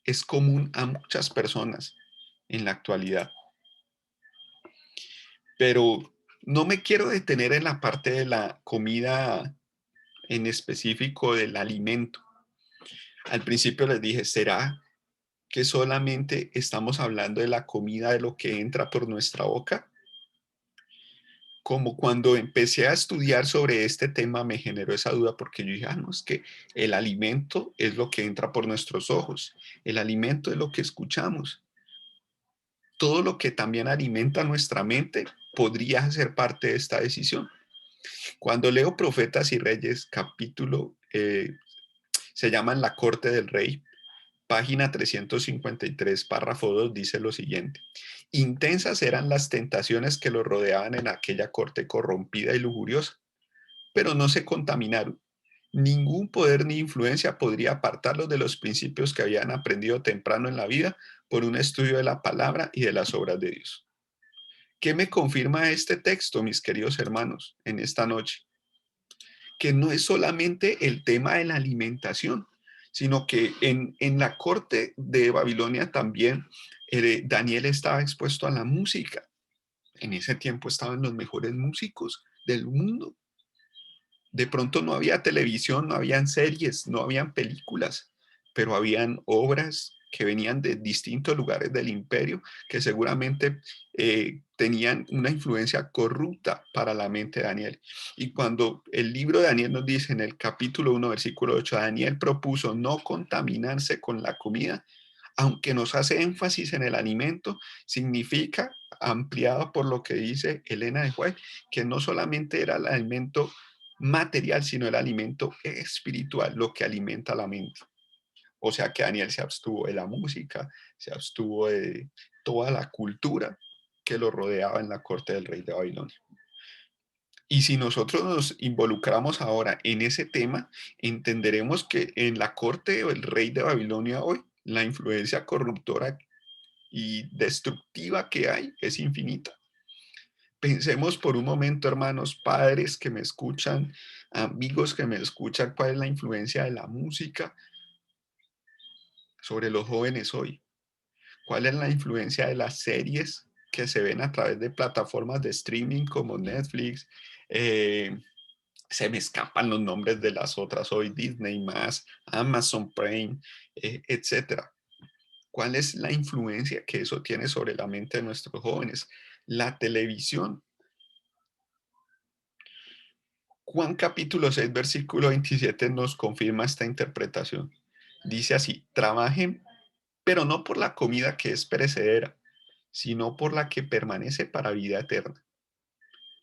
es común a muchas personas en la actualidad. Pero no me quiero detener en la parte de la comida en específico del alimento. Al principio les dije, ¿será que solamente estamos hablando de la comida, de lo que entra por nuestra boca? Como cuando empecé a estudiar sobre este tema me generó esa duda porque yo dije, no, es que el alimento es lo que entra por nuestros ojos, el alimento es lo que escuchamos. Todo lo que también alimenta nuestra mente podría ser parte de esta decisión. Cuando leo Profetas y Reyes, capítulo, se llama En la corte del rey, página 353, párrafo 2, dice lo siguiente. Intensas eran las tentaciones que lo rodeaban en aquella corte corrompida y lujuriosa, pero no se contaminaron. Ningún poder ni influencia podría apartarlos de los principios que habían aprendido temprano en la vida por un estudio de la palabra y de las obras de Dios. ¿Qué me confirma este texto, mis queridos hermanos, en esta noche? Que no es solamente el tema de la alimentación, sino que en la corte de Babilonia también Daniel estaba expuesto a la música. En ese tiempo estaban los mejores músicos del mundo. De pronto no había televisión, no habían series, no habían películas, pero habían obras que venían de distintos lugares del imperio que seguramente tenían una influencia corrupta para la mente de Daniel. Y cuando el libro de Daniel nos dice en el capítulo 1, versículo 8, Daniel propuso no contaminarse con la comida, aunque nos hace énfasis en el alimento, significa, ampliado por lo que dice Elena de White, que no solamente era el alimento material, sino el alimento espiritual, lo que alimenta la mente. O sea que Daniel se abstuvo de la música, se abstuvo de toda la cultura que lo rodeaba en la corte del rey de Babilonia. Y si nosotros nos involucramos ahora en ese tema, entenderemos que en la corte del rey de Babilonia hoy La influencia corruptora y destructiva que hay es infinita. Pensemos por un momento, hermanos, padres que me escuchan, amigos que me escuchan, cuál es la influencia de la música sobre los jóvenes hoy. ¿Cuál es la influencia de las series que se ven a través de plataformas de streaming como Netflix? Se me escapan los nombres de las otras hoy, Disney más, Amazon Prime, etcétera. ¿Cuál es la influencia que eso tiene sobre la mente de nuestros jóvenes? La televisión. Juan capítulo 6, versículo 27 nos confirma esta interpretación. Dice así: trabajen, pero no por la comida que es perecedera, sino por la que permanece para vida eterna,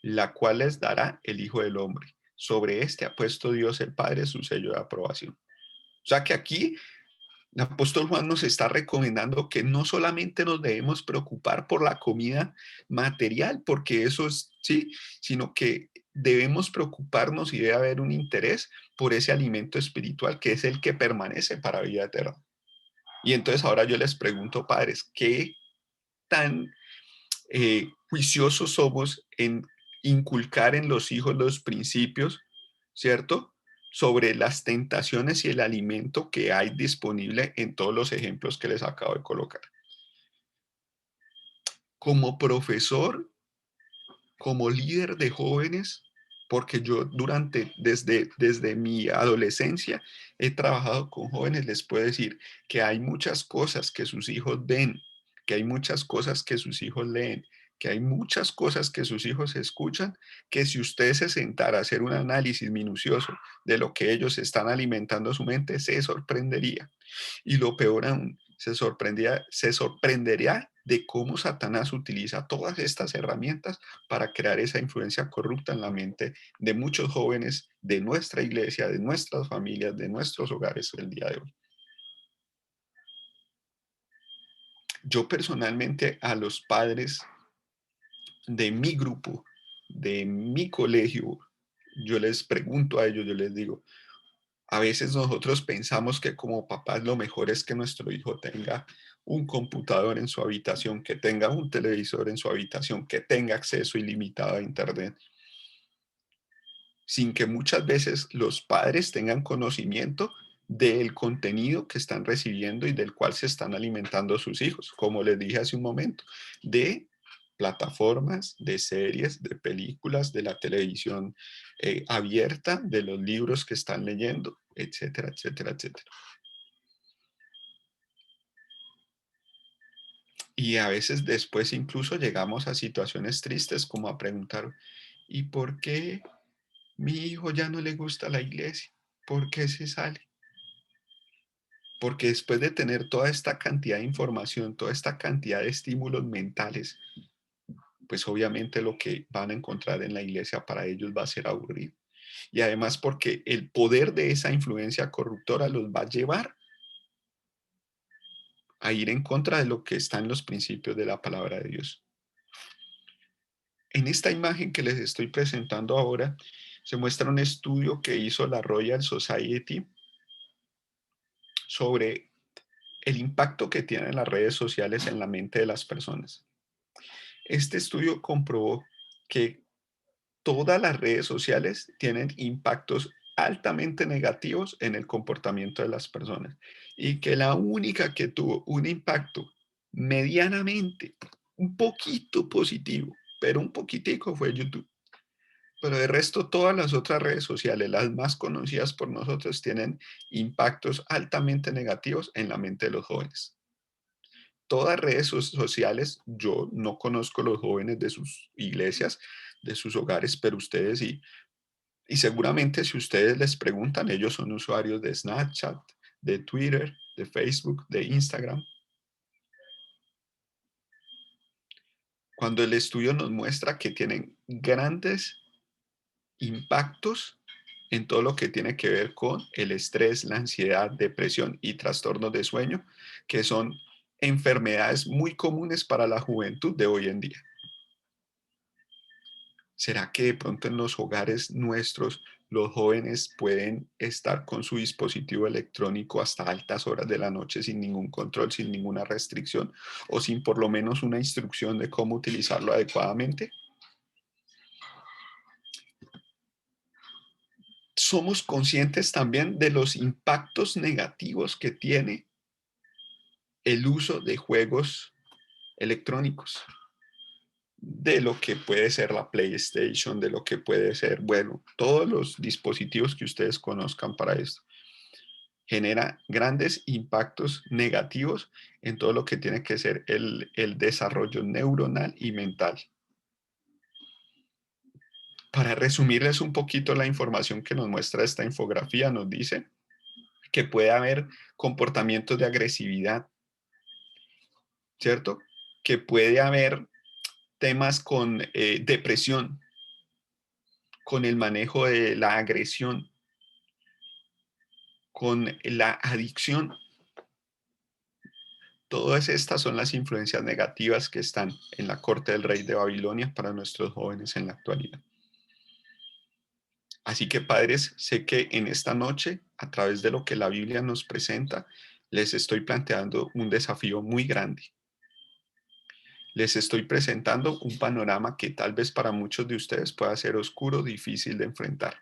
la cual les dará el Hijo del Hombre. Sobre este ha puesto Dios el Padre su sello de aprobación. O sea que aquí el apóstol Juan nos está recomendando que no solamente nos debemos preocupar por la comida material, porque eso es, sí, sino que debemos preocuparnos y debe haber un interés por ese alimento espiritual que es el que permanece para vida eterna. Y entonces ahora yo les pregunto, padres, ¿qué tan juiciosos somos en inculcar en los hijos los principios, ¿cierto? Sobre las tentaciones y el alimento que hay disponible en todos los ejemplos que les acabo de colocar? Como profesor, como líder de jóvenes, porque yo desde mi adolescencia he trabajado con jóvenes, les puedo decir que hay muchas cosas que sus hijos ven, que hay muchas cosas que sus hijos leen, que hay muchas cosas que sus hijos escuchan, que si usted se sentara a hacer un análisis minucioso de lo que ellos están alimentando su mente, se sorprendería. Y lo peor aún, se sorprendería de cómo Satanás utiliza todas estas herramientas para crear esa influencia corrupta en la mente de muchos jóvenes de nuestra iglesia, de nuestras familias, de nuestros hogares el día de hoy. Yo personalmente a los padres de mi grupo, de mi colegio, yo les pregunto a ellos, yo les digo, a veces nosotros pensamos que como papás lo mejor es que nuestro hijo tenga un computador en su habitación, que tenga un televisor en su habitación, que tenga acceso ilimitado a Internet, sin que muchas veces los padres tengan conocimiento del contenido que están recibiendo y del cual se están alimentando sus hijos, como les dije hace un momento, de plataformas, de series, de películas, de la televisión abierta, de los libros que están leyendo, etcétera, etcétera, etcétera. Y a veces después incluso llegamos a situaciones tristes como a preguntar, ¿y por qué mi hijo ya no le gusta la iglesia? ¿Por qué se sale? Porque después de tener toda esta cantidad de información, toda esta cantidad de estímulos mentales, pues obviamente lo que van a encontrar en la iglesia para ellos va a ser aburrido. Y además porque el poder de esa influencia corruptora los va a llevar a ir en contra de lo que está en los principios de la palabra de Dios. En esta imagen que les estoy presentando ahora, se muestra un estudio que hizo la Royal Society sobre el impacto que tienen las redes sociales en la mente de las personas. Este estudio comprobó que todas las redes sociales tienen impactos altamente negativos en el comportamiento de las personas y que la única que tuvo un impacto medianamente, un poquito positivo, pero un poquitico, fue YouTube. Pero de resto, todas las otras redes sociales, las más conocidas por nosotros, tienen impactos altamente negativos en la mente de los jóvenes. Todas redes sociales, yo no conozco los jóvenes de sus iglesias, de sus hogares, pero ustedes sí. Y seguramente si ustedes les preguntan, ellos son usuarios de Snapchat, de Twitter, de Facebook, de Instagram. Cuando el estudio nos muestra que tienen grandes impactos en todo lo que tiene que ver con el estrés, la ansiedad, depresión y trastornos de sueño, que son enfermedades muy comunes para la juventud de hoy en día. ¿Será que de pronto en los hogares nuestros los jóvenes pueden estar con su dispositivo electrónico hasta altas horas de la noche sin ningún control, sin ninguna restricción o sin por lo menos una instrucción de cómo utilizarlo adecuadamente? Somos conscientes también de los impactos negativos que tiene el uso de juegos electrónicos, de lo que puede ser la PlayStation, de lo que puede ser, bueno, todos los dispositivos que ustedes conozcan para esto. Genera grandes impactos negativos en todo lo que tiene que ser el desarrollo neuronal y mental. Para resumirles un poquito la información que nos muestra esta infografía, nos dice que puede haber comportamientos de agresividad, ¿cierto? Que puede haber temas con depresión, con el manejo de la agresión, con la adicción. Todas estas son las influencias negativas que están en la corte del rey de Babilonia para nuestros jóvenes en la actualidad. Así que padres, sé que en esta noche, a través de lo que la Biblia nos presenta, les estoy planteando un desafío muy grande. Les estoy presentando un panorama que tal vez para muchos de ustedes pueda ser oscuro, difícil de enfrentar.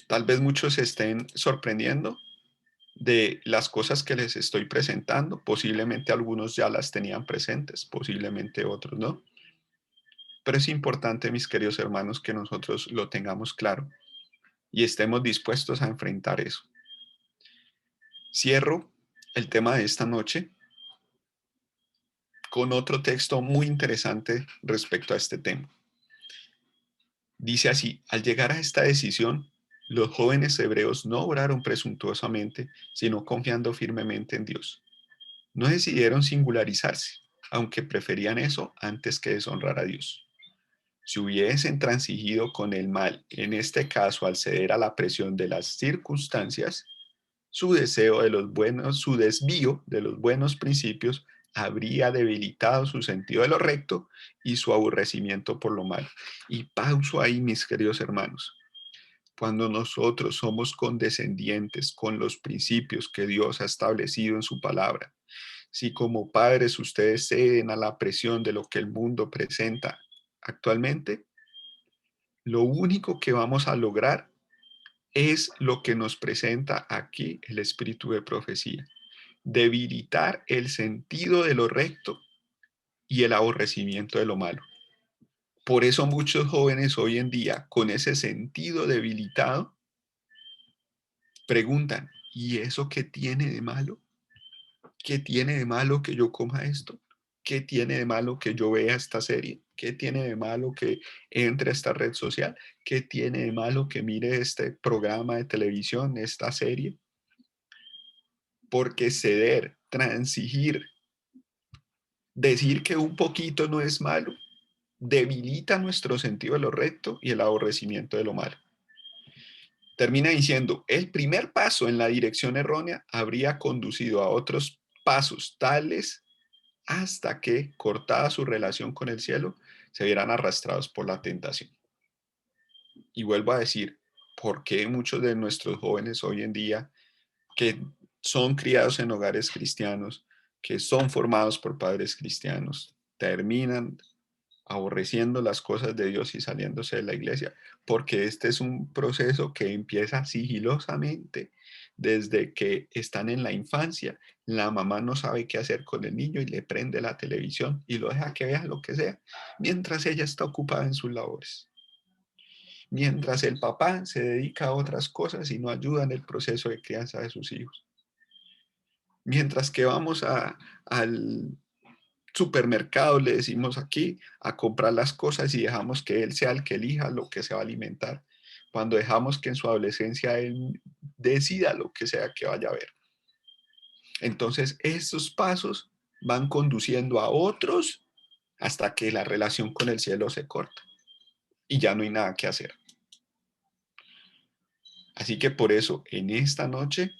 Tal vez muchos se estén sorprendiendo de las cosas que les estoy presentando. Posiblemente algunos ya las tenían presentes, posiblemente otros no. Pero es importante, mis queridos hermanos, que nosotros lo tengamos claro y estemos dispuestos a enfrentar eso. Cierro el tema de esta noche con otro texto muy interesante respecto a este tema. Dice así: al llegar a esta decisión, los jóvenes hebreos no obraron presuntuosamente, sino confiando firmemente en Dios. No decidieron singularizarse, aunque preferían eso antes que deshonrar a Dios. Si hubiesen transigido con el mal, en este caso al ceder a la presión de las circunstancias, su deseo de los buenos, su desvío de los buenos principios habría debilitado su sentido de lo recto y su aborrecimiento por lo malo. Y pauso ahí, mis queridos hermanos. Cuando nosotros somos condescendientes con los principios que Dios ha establecido en su palabra, si como padres ustedes ceden a la presión de lo que el mundo presenta actualmente, lo único que vamos a lograr es lo que nos presenta aquí el espíritu de profecía: debilitar el sentido de lo recto y el aborrecimiento de lo malo. Por eso muchos jóvenes hoy en día, con ese sentido debilitado, preguntan: ¿y eso qué tiene de malo? ¿Qué tiene de malo que yo coma esto? ¿Qué tiene de malo que yo vea esta serie? ¿Qué tiene de malo que entre a esta red social? ¿Qué tiene de malo que mire este programa de televisión, esta serie? Porque ceder, transigir, decir que un poquito no es malo, debilita nuestro sentido de lo recto y el aborrecimiento de lo malo. Termina diciendo: el primer paso en la dirección errónea habría conducido a otros pasos tales hasta que, cortada su relación con el cielo, se vieran arrastrados por la tentación. Y vuelvo a decir, ¿por qué muchos de nuestros jóvenes hoy en día, que son criados en hogares cristianos, que son formados por padres cristianos, terminan aborreciendo las cosas de Dios y saliéndose de la iglesia? Porque este es un proceso que empieza sigilosamente desde que están en la infancia. La mamá no sabe qué hacer con el niño y le prende la televisión y lo deja que vea lo que sea, mientras ella está ocupada en sus labores. Mientras el papá se dedica a otras cosas y no ayuda en el proceso de crianza de sus hijos. Mientras que vamos al supermercado, le decimos aquí, a comprar las cosas y dejamos que él sea el que elija lo que se va a alimentar, cuando dejamos que en su adolescencia él decida lo que sea que vaya a ver. Entonces, estos pasos van conduciendo a otros hasta que la relación con el cielo se corta y ya no hay nada que hacer. Así que por eso, en esta noche,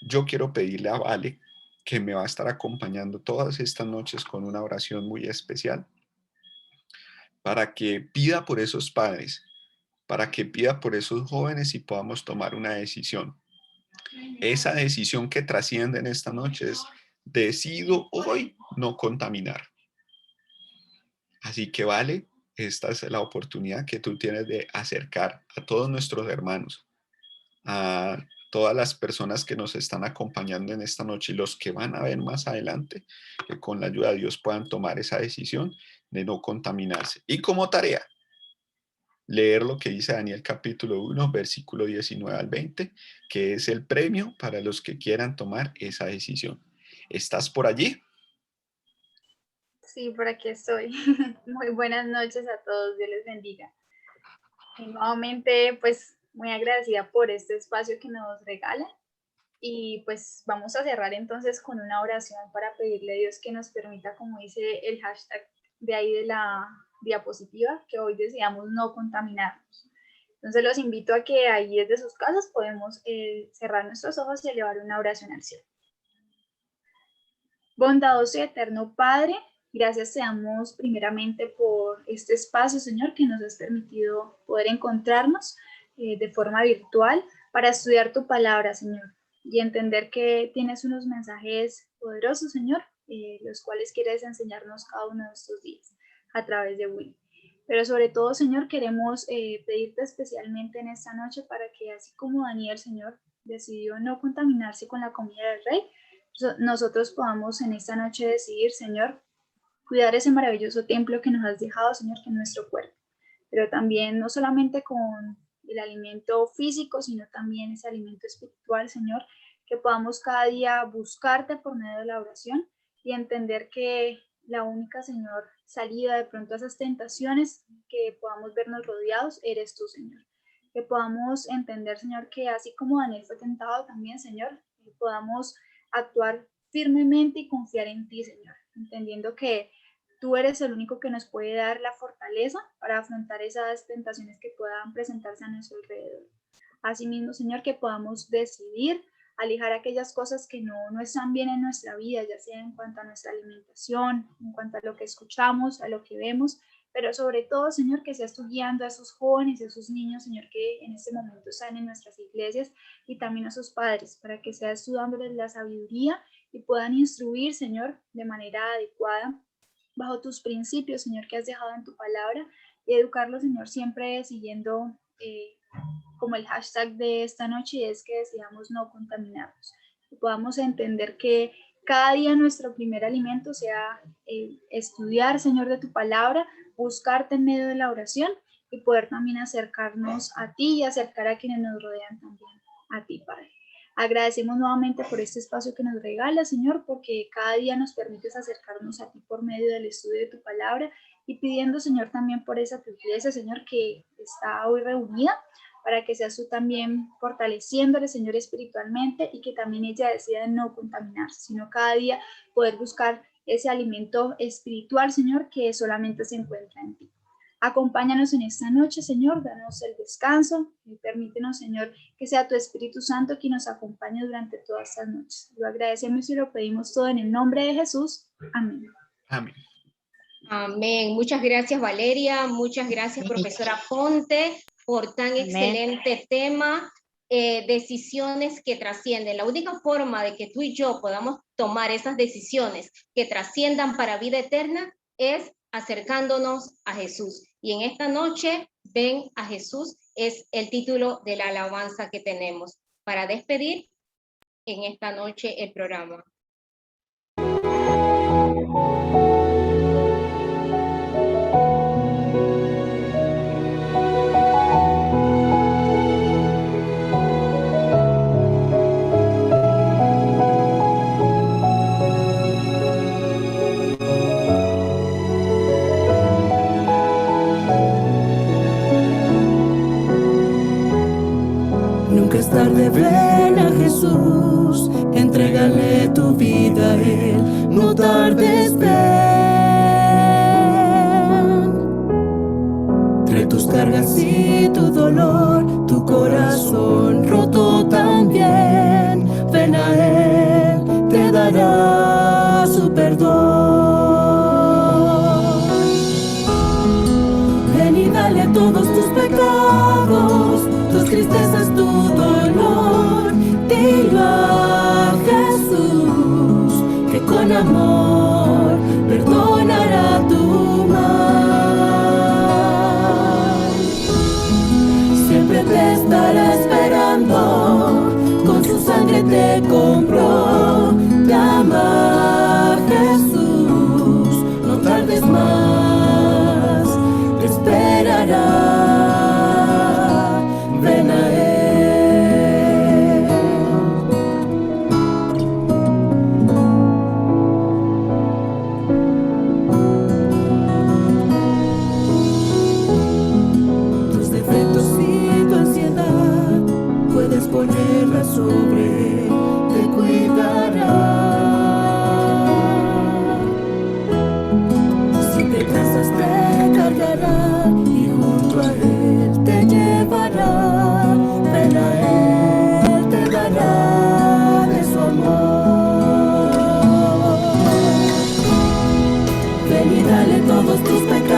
yo quiero pedirle a Vale, que me va a estar acompañando todas estas noches con una oración muy especial, para que pida por esos padres, para que pida por esos jóvenes y podamos tomar una decisión. Esa decisión que trasciende en esta noche es: decido hoy no contaminar. Así que vale, esta es la oportunidad que tú tienes de acercar a todos nuestros hermanos, a todas las personas que nos están acompañando en esta noche y los que van a ver más adelante, que con la ayuda de Dios puedan tomar esa decisión de no contaminarse. Y como tarea, leer lo que dice Daniel capítulo 1, versículo 19 al 20, que es el premio para los que quieran tomar esa decisión. ¿Estás por allí? Sí, por aquí estoy. Muy buenas noches a todos, Dios les bendiga. Y nuevamente, pues muy agradecida por este espacio que nos regala. Y pues vamos a cerrar entonces con una oración para pedirle a Dios que nos permita, como dice el hashtag de ahí de la diapositiva, que hoy deseamos no contaminarnos. Entonces los invito a que ahí desde sus casas podemos cerrar nuestros ojos y elevar una oración al cielo. Bondadoso y eterno Padre, gracias te damos primeramente por este espacio, Señor, que nos has permitido poder encontrarnos de forma virtual para estudiar tu palabra, Señor, y entender que tienes unos mensajes poderosos, Señor, los cuales quieres enseñarnos cada uno de estos días a través de Will. Pero sobre todo, Señor, queremos pedirte especialmente en esta noche para que así como Daniel, Señor, decidió no contaminarse con la comida del rey, nosotros podamos en esta noche decidir, Señor, cuidar ese maravilloso templo que nos has dejado, Señor, que es nuestro cuerpo, pero también no solamente con el alimento físico, sino también ese alimento espiritual, Señor, que podamos cada día buscarte por medio de la oración y entender que la única, Señor, salida de pronto a esas tentaciones que podamos vernos rodeados, eres tú, Señor. Que podamos entender, Señor, que así como Daniel fue tentado también, Señor, podamos actuar firmemente y confiar en ti, Señor, entendiendo que tú eres el único que nos puede dar la fortaleza para afrontar esas tentaciones que puedan presentarse a nuestro alrededor. Asimismo, Señor, que podamos decidir alejar aquellas cosas que no están bien en nuestra vida, ya sea en cuanto a nuestra alimentación, en cuanto a lo que escuchamos, a lo que vemos, pero sobre todo, Señor, que seas tú guiando a esos jóvenes, a esos niños, Señor, que en este momento están en nuestras iglesias y también a sus padres, para que seas tú dándoles la sabiduría y puedan instruir, Señor, de manera adecuada, bajo tus principios, Señor, que has dejado en tu palabra, y educarlos, Señor, siempre siguiendo como el hashtag de esta noche, y es que deseamos no contaminarnos, que podamos entender que cada día nuestro primer alimento sea estudiar, Señor, de tu palabra, buscarte en medio de la oración y poder también acercarnos a ti y acercar a quienes nos rodean también a ti, Padre. Agradecemos nuevamente por este espacio que nos regala, Señor, porque cada día nos permites acercarnos a ti por medio del estudio de tu palabra y pidiendo, Señor, también por esa tu iglesia, Señor, que está hoy reunida, para que seas tú también fortaleciéndole, Señor, espiritualmente y que también ella decida no contaminarse, sino cada día poder buscar ese alimento espiritual, Señor, que solamente se encuentra en ti. Acompáñanos en esta noche, Señor, danos el descanso y permítenos, Señor, que sea tu Espíritu Santo quien nos acompañe durante todas estas noches. Lo agradecemos y lo pedimos todo en el nombre de Jesús. Amén. Amén. Amén. Muchas gracias, Valeria. Muchas gracias, profesora Ponte, por tan excelente tema. Decisiones que trascienden. La única forma de que tú y yo podamos tomar esas decisiones que trasciendan para vida eterna es acercándonos a Jesús. Y en esta noche, ven a Jesús, es el título de la alabanza que tenemos para despedir en esta noche el programa. Nunca es tarde, ven a Jesús, entrégale tu vida a Él, no tardes, ven. Trae tus cargas y tu dolor, tu corazón roto también, ven a Él, te dará su perdón. te esperará. Ven a Él. Tus defectos y tu ansiedad puedes ponerla sobre Él, te cuidará. Si te cansas te cargará y junto a Él te llevará. Ven a Él, te dará de su amor. Ven y dale todos tus pecados.